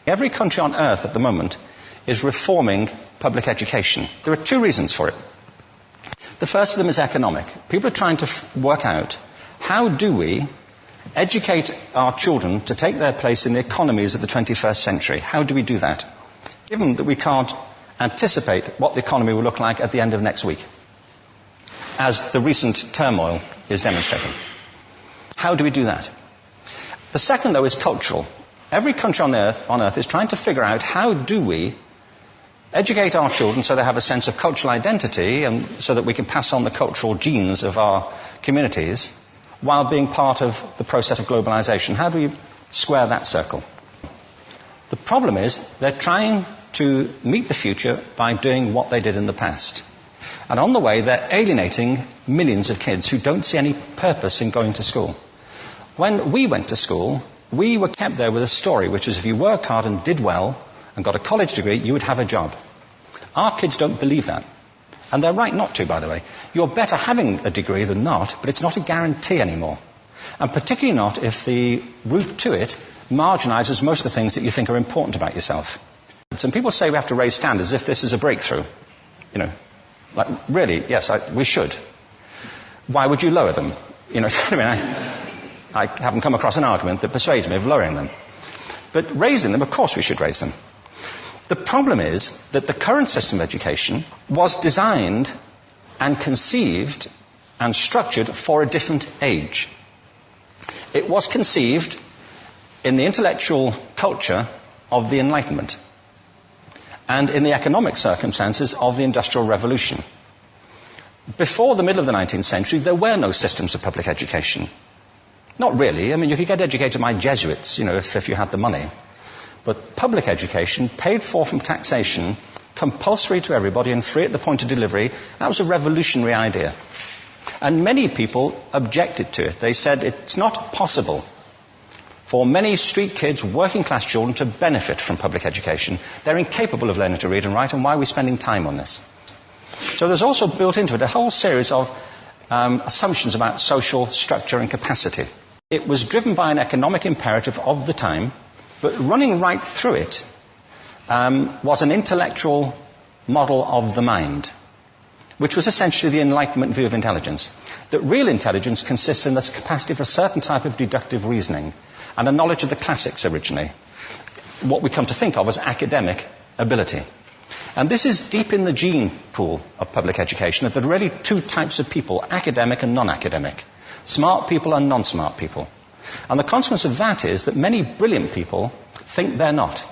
Every country on earth at the moment is reforming public education. There are two reasons for it. The first of them is economic. People are trying to work out, how do we educate our children to take their place in the economies of the 21st century? How do we do that, given that we can't anticipate what the economy will look like at the end of next week, as the recent turmoil is demonstrating? How do we do that? The second, though, is cultural. Every country on earth is trying to figure out, how do we educate our children so they have a sense of cultural identity and so that we can pass on the cultural genes of our communities while being part of the process of globalization. How do we square that circle? The problem is they're trying to meet the future by doing what they did in the past. And on the way, they're alienating millions of kids who don't see any purpose in going to school. When we went to school, we were kept there with a story, which was if you worked hard and did well and got a college degree, you would have a job. Our kids don't believe that. And they're right not to, by the way. You're better having a degree than not, but it's not a guarantee anymore. And particularly not if the route to it marginalizes most of the things that you think are important about yourself. Some people say we have to raise standards as if this is a breakthrough. You know, like, really, yes, we should. Why would you lower them? You know, I mean, I haven't come across an argument that persuades me of lowering them. But raising them, of course we should raise them. The problem is that the current system of education was designed and conceived and structured for a different age. It was conceived in the intellectual culture of the Enlightenment and in the economic circumstances of the Industrial Revolution. Before the middle of the 19th century, there were no systems of public education. Not really. I mean, you could get educated by Jesuits, you know, if you had the money. But public education, paid for from taxation, compulsory to everybody and free at the point of delivery, that was a revolutionary idea. And many people objected to it. They said it's not possible for many street kids, working class children, to benefit from public education. They're incapable of learning to read and write, and why are we spending time on this? So there's also built into it a whole series of assumptions about social structure and capacity. It was driven by an economic imperative of the time, but running right through it was an intellectual model of the mind, which was essentially the Enlightenment view of intelligence. That real intelligence consists in the capacity for a certain type of deductive reasoning and a knowledge of the classics originally, what we come to think of as academic ability. And this is deep in the gene pool of public education, that there are really two types of people, academic and non-academic, smart people and non-smart people. And the consequence of that is that many brilliant people think they're not,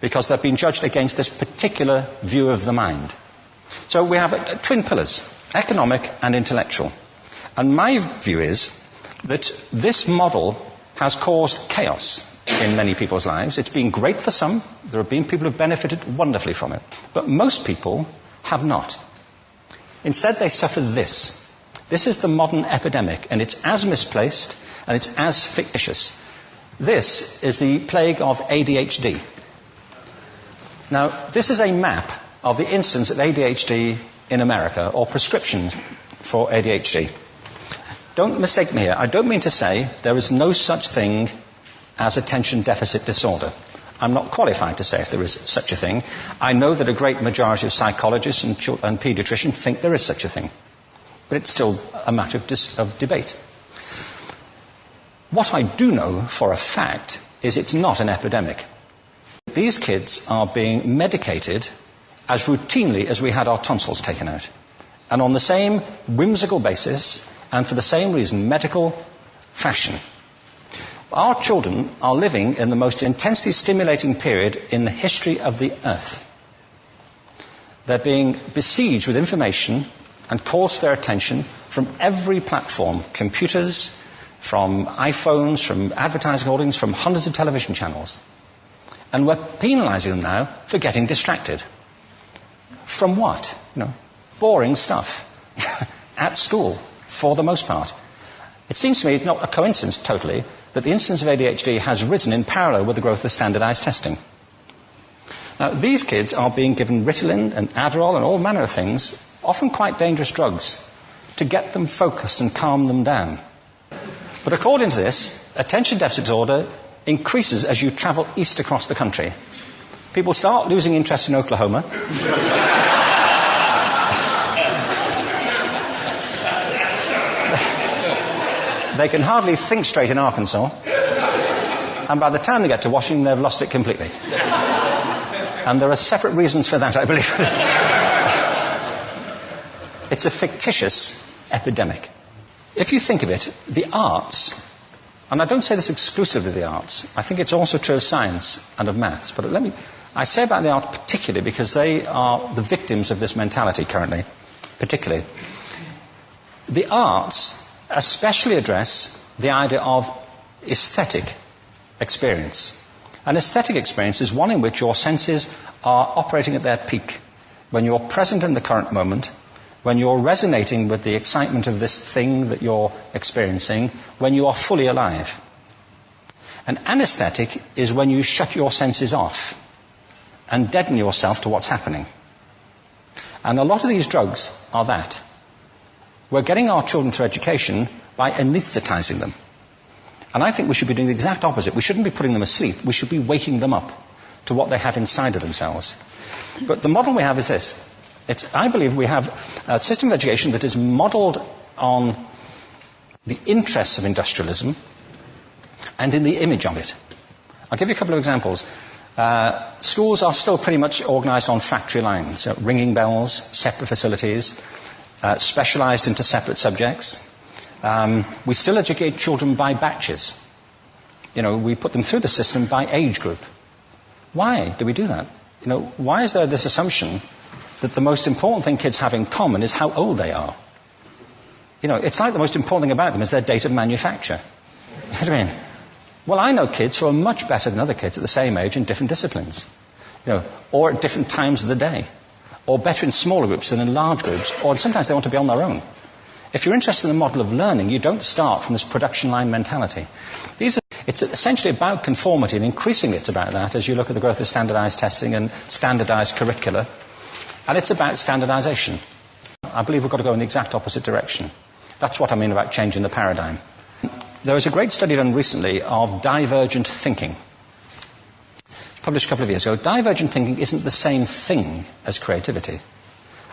because they've been judged against this particular view of the mind. So we have twin pillars, economic and intellectual. And my view is that this model has caused chaos in many people's lives. It's been great for some. There have been people who have benefited wonderfully from it. But most people have not. Instead, they suffer this. This is the modern epidemic, and it's as misplaced and it's as fictitious. This is the plague of ADHD. Now, this is a map of the incidence of ADHD in America, or prescriptions for ADHD. Don't mistake me here. I don't mean to say there is no such thing as attention deficit disorder. I'm not qualified to say if there is such a thing. I know that a great majority of psychologists and paediatricians think there is such a thing. But it's still a matter of debate. What I do know for a fact is it's not an epidemic. These kids are being medicated as routinely as we had our tonsils taken out. And on the same whimsical basis, and for the same reason, medical fashion. Our children are living in the most intensely stimulating period in the history of the earth. They're being besieged with information and calls for their attention from every platform, computers, from iPhones, from advertising holdings, from hundreds of television channels. And we're penalizing them now for getting distracted. From what? You know, boring stuff. At school, for the most part. It seems to me it's not a coincidence totally that the incidence of ADHD has risen in parallel with the growth of standardized testing. Now, these kids are being given Ritalin and Adderall and all manner of things, often quite dangerous drugs, to get them focused and calm them down. But according to this, attention deficit disorder increases as you travel east across the country. People start losing interest in Oklahoma. They can hardly think straight in Arkansas. And by the time they get to Washington, they've lost it completely. And there are separate reasons for that, I believe. It's a fictitious epidemic. If you think of it, the arts, and I don't say this exclusively of the arts, I think it's also true of science and of maths, but I say about the arts particularly because they are the victims of this mentality currently, particularly. The arts especially address the idea of aesthetic experience. An aesthetic experience is one in which your senses are operating at their peak, when you're present in the current moment, when you're resonating with the excitement of this thing that you're experiencing, when you are fully alive. An anesthetic is when you shut your senses off and deaden yourself to what's happening. And a lot of these drugs are that. We're getting our children through education by anesthetizing them. And I think we should be doing the exact opposite. We shouldn't be putting them asleep. We should be waking them up to what they have inside of themselves. But the model we have is this. I believe we have a system of education that is modeled on the interests of industrialism and in the image of it. I'll give you a couple of examples. Schools are still pretty much organized on factory lines, ringing bells, separate facilities, specialized into separate subjects. We still educate children by batches. We put them through the system by age group. Why do we do that? Why is there this assumption that the most important thing kids have in common is how old they are? It's like the most important thing about them is their date of manufacture. You know what I mean? Well, I know kids who are much better than other kids at the same age in different disciplines, or at different times of the day, or better in smaller groups than in large groups, or sometimes they want to be on their own. If you're interested in the model of learning, you don't start from this production line mentality. It's essentially about conformity, and increasingly it's about that as you look at the growth of standardized testing and standardized curricula. And it's about standardization. I believe we've got to go in the exact opposite direction. That's what I mean about changing the paradigm. There was a great study done recently of divergent thinking. Published a couple of years ago. Divergent thinking isn't the same thing as creativity.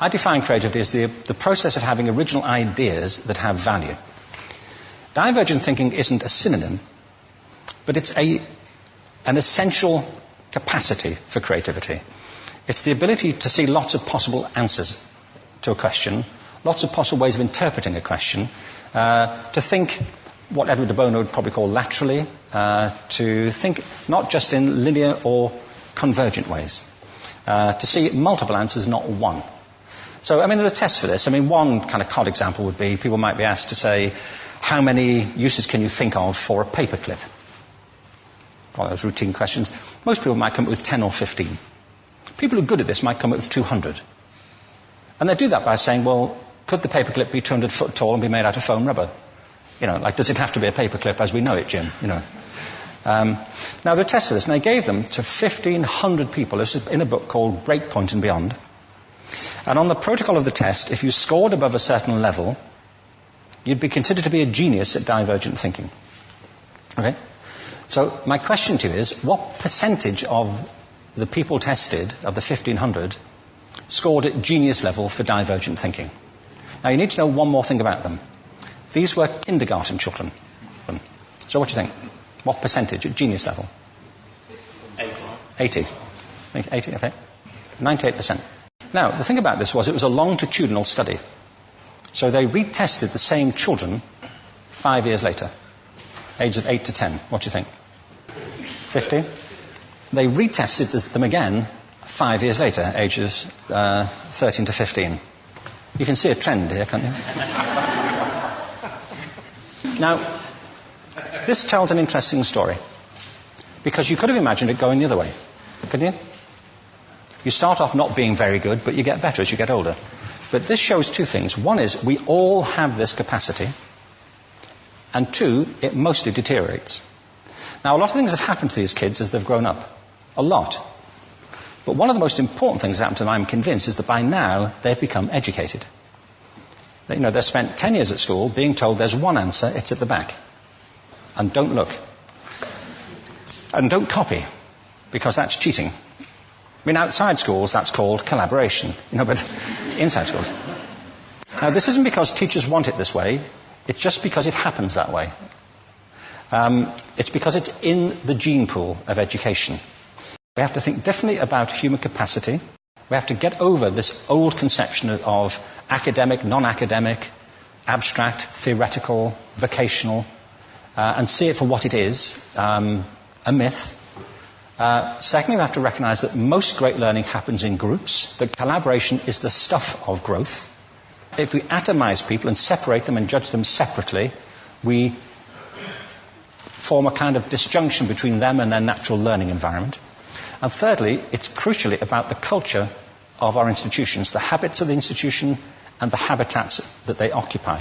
I define creativity as the process of having original ideas that have value. Divergent thinking isn't a synonym, but it's an essential capacity for creativity. It's the ability to see lots of possible answers to a question, lots of possible ways of interpreting a question, to think what Edward de Bono would probably call laterally, to think not just in linear or convergent ways, to see multiple answers, not one. So, there are tests for this. One kind of cod example would be, people might be asked to say, how many uses can you think of for a paperclip? One of those routine questions. Most people might come up with 10 or 15. People who are good at this might come up with 200. And they do that by saying, well, could the paperclip be 200 foot tall and be made out of foam rubber? Does it have to be a paperclip as we know it, Jim? Now, there are tests for this, and they gave them to 1,500 people. This is in a book called Breakpoint and Beyond. And on the protocol of the test, if you scored above a certain level, you'd be considered to be a genius at divergent thinking. Okay? So my question to you is, what percentage of the people tested, of the 1,500, scored at genius level for divergent thinking? Now, you need to know one more thing about them. These were kindergarten children. So what do you think? What percentage at genius level? 80. 80, okay. 98%. Now, the thing about this was it was a longitudinal study. So they retested the same children 5 years later, age of 8 to 10. What do you think? 50? They retested them again 5 years later, ages 13 to 15. You can see a trend here, can't you? Now, this tells an interesting story, because you could have imagined it going the other way, couldn't you? You start off not being very good, but you get better as you get older. But this shows two things. One is we all have this capacity, and two, it mostly deteriorates. Now, a lot of things have happened to these kids as they've grown up. A lot. But one of the most important things that happened to them, I'm convinced, is that by now they've become educated. They've spent 10 years at school being told there's one answer, it's at the back. And don't look. And don't copy, because that's cheating. I mean, outside schools, that's called collaboration, but inside schools. Now, this isn't because teachers want it this way. It's just because it happens that way. It's because it's in the gene pool of education. We have to think differently about human capacity. We have to get over this old conception of academic, non-academic, abstract, theoretical, vocational, and see it for what it is, a myth. Secondly, we have to recognize that most great learning happens in groups, that collaboration is the stuff of growth. If we atomize people and separate them and judge them separately, we form a kind of disjunction between them and their natural learning environment. And thirdly, it's crucially about the culture of our institutions, the habits of the institution and the habitats that they occupy.